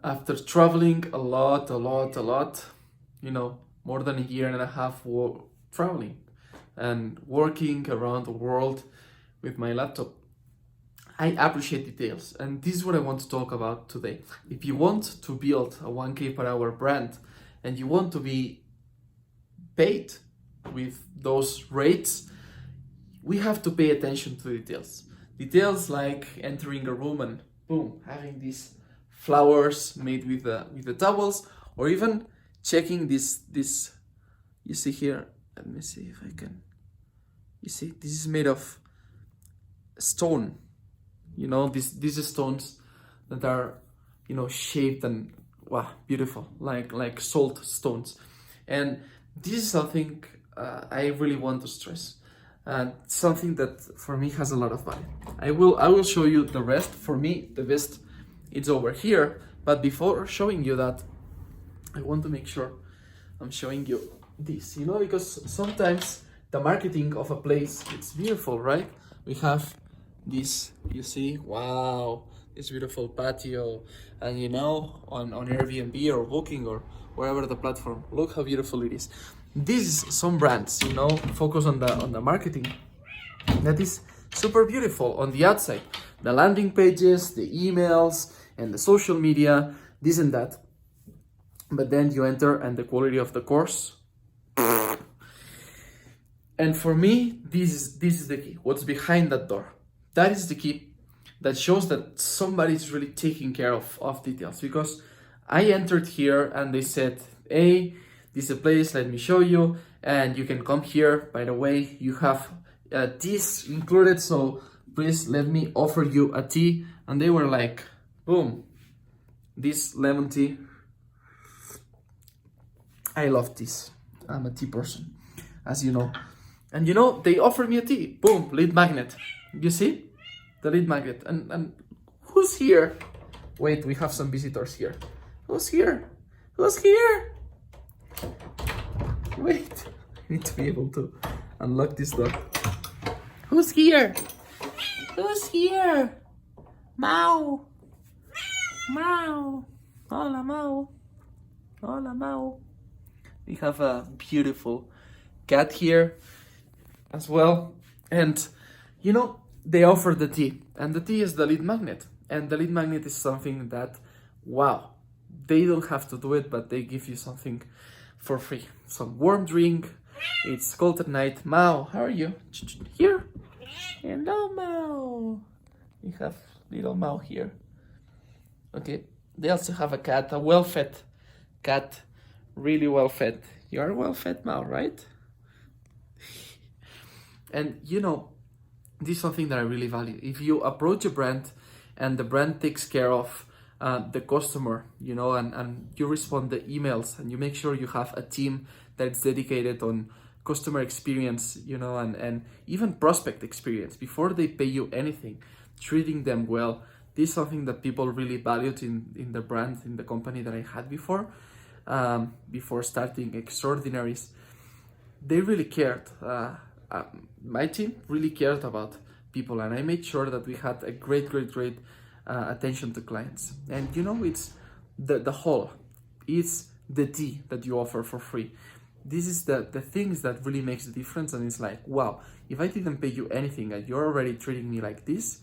After traveling a lot, more than a year and a half traveling and working around the world with my laptop, I appreciate details. And this is what I want to talk about today. If you want to build a 1K per hour brand and you want to be paid with those rates, we have to pay attention to details. Details like entering a room and boom, having these flowers made with the towels, or even checking this you see here. Let me see if I can. You see, this is made of stone. These stones that are shaped and wow, beautiful, like salt stones. And this is something I really want to stress, and something that for me has a lot of value. I will show you the rest. For me, the best it's over here. But before showing you that, I want to make sure I'm showing you this, because sometimes the marketing of a place, it's beautiful, right? We have this, you see, wow, this beautiful patio, and on Airbnb or Booking or wherever the platform, look how beautiful it is. This is some brands, focus on the marketing that is super beautiful on the outside, the landing pages, the emails, and the social media, this and that. But then you enter and the quality of the course. And for me, this is the key. What's behind that door? That is the key that shows that somebody is really taking care of details. Because I entered here and they said, hey, this is a place, let me show you. And you can come here. By the way, you have teas included, so please let me offer you a tea. And they were like, boom, this lemon tea. I love teas. I'm a tea person, as you know. And they offered me a tea. Boom, lead magnet. You see? The lead magnet. And who's here? Wait, we have some visitors here. Who's here? Who's here? Wait, I need to be able to unlock this door. Who's here? Who's here? Mau. Mau. Hola, Mau. Hola, Mau. We have a beautiful cat here as well. And, they offer the tea. And the tea is the lead magnet. And the lead magnet is something that, wow, they don't have to do it, but they give you something for free. Some warm drink. It's cold at night. Mau, how are you? Here. Hello, Mau. We have little Mau here. Okay. They also have a cat, a well-fed cat. Really well-fed. You are well-fed, Mau, right? And this is something that I really value. If you approach a brand and the brand takes care of the customer, and you respond the emails and you make sure you have a team that's dedicated on customer experience, and even prospect experience before they pay you anything, treating them well. This is something that people really valued in the brand, in the company that I had before starting Extraordinaries. They really cared. My team really cared about people, and I made sure that we had a great attention to clients. And it's the whole, it's the tea that you offer for free. This is the things that really makes the difference. And it's like, wow, if I didn't pay you anything and you're already treating me like this,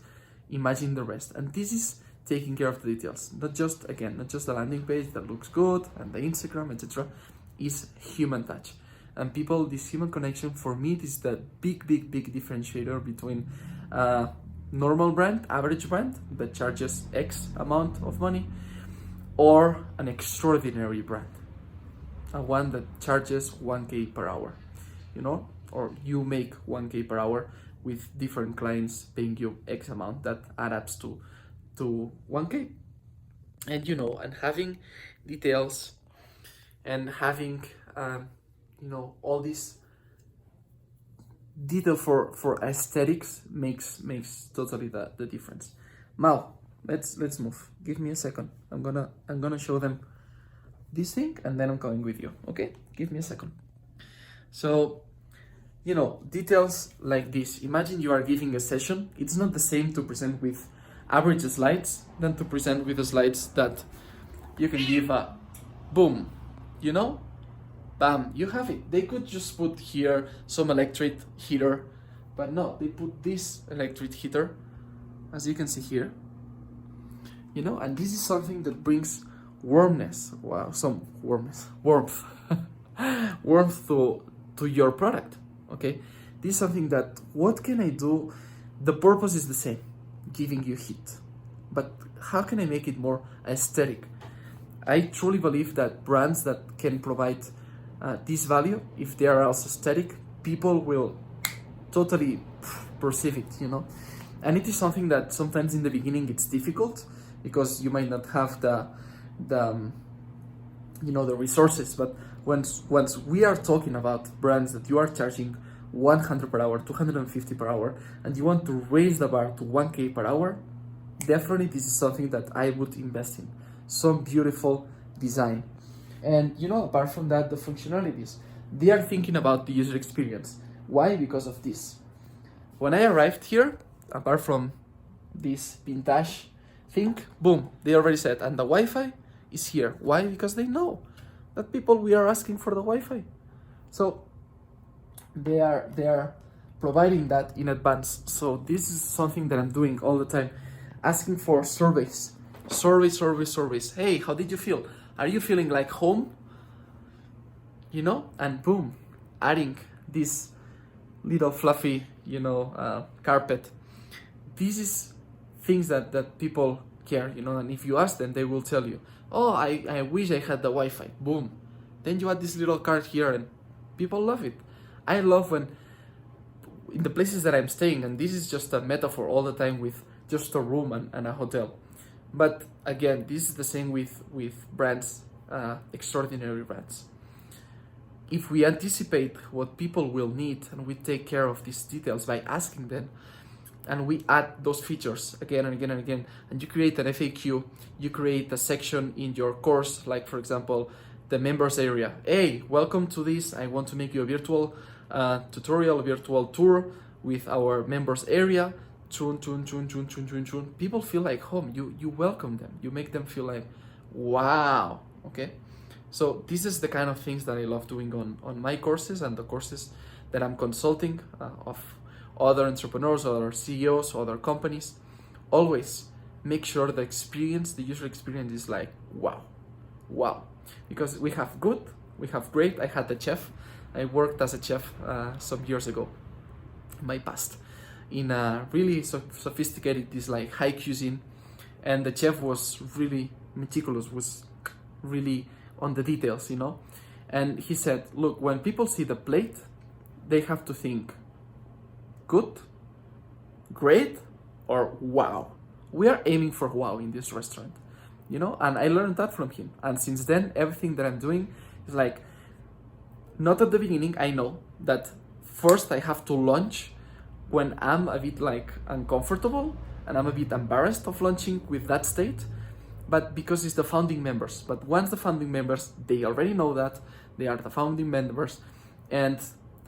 imagine the rest. And this is taking care of the details, not just the landing page that looks good and the Instagram, etc. Is human touch. And people, this human connection, for me, this is the big differentiator between normal brand, average brand that charges X amount of money, or an extraordinary brand, a one that charges 1K per hour, or you make 1K per hour with different clients paying you X amount that adds up to 1K. And and having details and having all this detail for aesthetics makes totally the difference. Now let's move. Give me a second. I'm gonna show them this thing and then I'm coming with you. Okay, give me a second. So details like this. Imagine you are giving a session. It's not the same to present with average slides than to present with the slides that you can give a boom, you know, bam, you have it. They could just put here some electric heater, but no, they put this electric heater, as you can see here, you know, and this is something that brings warmness, wow, some warmth warmth to your product. Okay, this is something that, what can I do? The purpose is the same, giving you heat, but how can I make it more aesthetic? I truly believe that brands that can provide this value, if they are also aesthetic, people will totally perceive it, you know. And it is something that sometimes in the beginning it's difficult, because you might not have the you know, the resources. But once we are talking about brands that you are charging 100 per hour, 250 per hour, and you want to raise the bar to 1K per hour, definitely this is something that I would invest in. Some beautiful design. And you know, apart from that, the functionalities, they are thinking about the user experience. Why? Because of this. When I arrived here, apart from this vintage thing, boom, they already said, and the Wi-Fi is here. Why? Because they know that people, we are asking for the Wi-Fi. So they are providing that in advance. So this is something that I'm doing all the time, asking for surveys. Hey, how did you feel? Are you feeling like home? You know, and boom, adding this little fluffy, you know, carpet. This is things that people care, you know, and if you ask them, they will tell you, oh, I wish I had the Wi-Fi. Boom. Then you add this little card here and people love it. I love when, in the places that I'm staying, and this is just a metaphor all the time with just a room and a hotel. But again, this is the same with brands, extraordinary brands. If we anticipate what people will need and we take care of these details by asking them, and we add those features again and again and again, and you create an FAQ, you create a section in your course, like for example, the members area. Hey, welcome to this. I want to make you a virtual tutorial, a virtual tour with our members area. Chun. People feel like home. You welcome them. You make them feel like, wow. Okay. So this is the kind of things that I love doing on my courses and the courses that I'm consulting of other entrepreneurs, other CEOs, other companies. Always make sure the experience, the user experience is like, wow. Because we have good, we have great. I had the chef. I worked as a chef some years ago in my past in a really sophisticated, this like high cuisine. And the chef was really meticulous, was really on the details, you know. And he said, look, when people see the plate, they have to think good, great, or wow. We are aiming for wow in this restaurant, you know. And I learned that from him. And since then, everything that I'm doing is like, not at the beginning. I know that first I have to launch when I'm a bit like uncomfortable and I'm a bit embarrassed of launching with that state, but because it's the founding members. But once the founding members, they already know that they are the founding members, and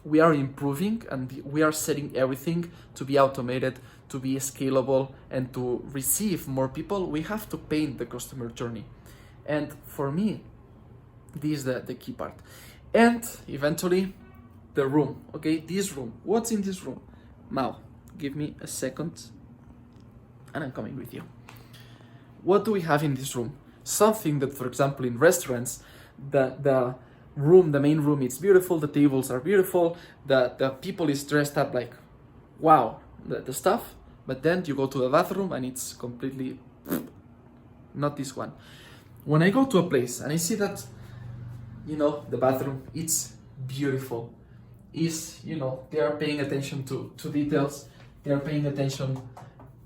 we are improving and we are setting everything to be automated, to be scalable, and to receive more people. We have to paint the customer journey. And for me, this is the key part. And eventually the room, okay, this room, what's in this room? Now, give me a second and I'm coming with you. What do we have in this room? Something that, for example, in restaurants, the room, the main room, it's beautiful, the tables are beautiful, the people is dressed up like, wow, the stuff, but then you go to the bathroom and it's completely, not this one. When I go to a place and I see that, you know, the bathroom, it's beautiful, is, you know, they are paying attention to details, they are paying attention,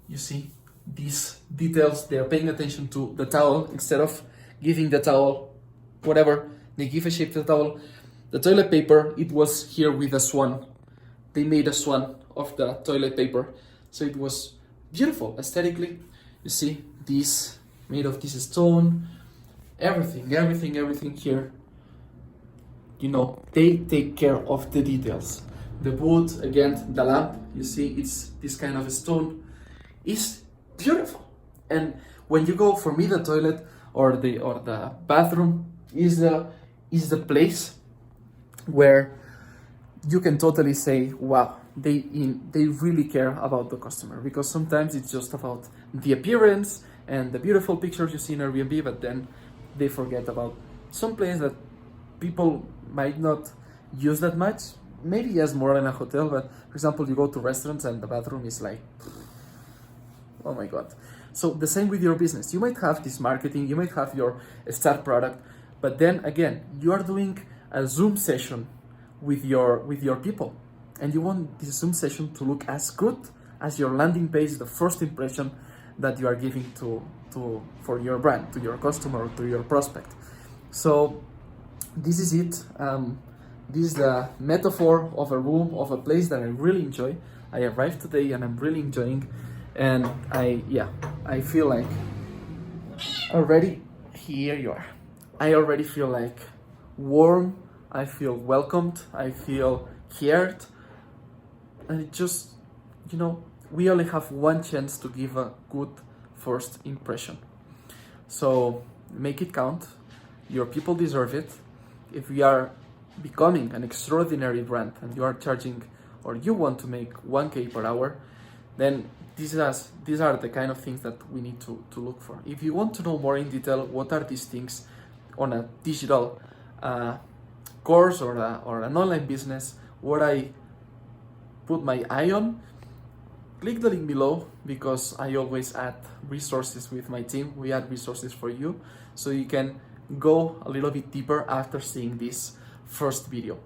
you see, these details, they are paying attention to the towel. Instead of giving the towel, whatever, they give a shape to the towel. The toilet paper, it was here with a swan. They made a swan of the toilet paper. So it was beautiful aesthetically. You see, this made of this stone, everything here. You know, they take care of the details. The wood, again, the lamp, you see, it's this kind of stone. It's beautiful. And when you go, for me, the toilet or the bathroom is the place where you can totally say, wow, they really care about the customer, because sometimes it's just about the appearance and the beautiful pictures you see in Airbnb, but then they forget about some place that people might not use that much. Maybe yes, more than a hotel, but for example, you go to restaurants and the bathroom is like, oh my god. So the same with your business. You might have this marketing, you might have your star product, but then again, you are doing a Zoom session with your people, and you want this Zoom session to look as good as your landing page, the first impression that you are giving for your brand, to your customer, to your prospect. So this is it. This is the metaphor of a room, of a place that I really enjoy. I arrived today and I'm really enjoying, and I feel like already, here you are. I already feel like warm, I feel welcomed, I feel cared, and it just, we only have one chance to give a good first impression. So make it count. Your people deserve it. If we are becoming an extraordinary brand and you are charging, or you want to make 1K per hour, then these are the kind of things that we need to look for. If you want to know more in detail what are these things on a digital course or an online business, what I put my eye on, click the link below, because I always add resources with my team. We add resources for you, so you can go a little bit deeper after seeing this first video.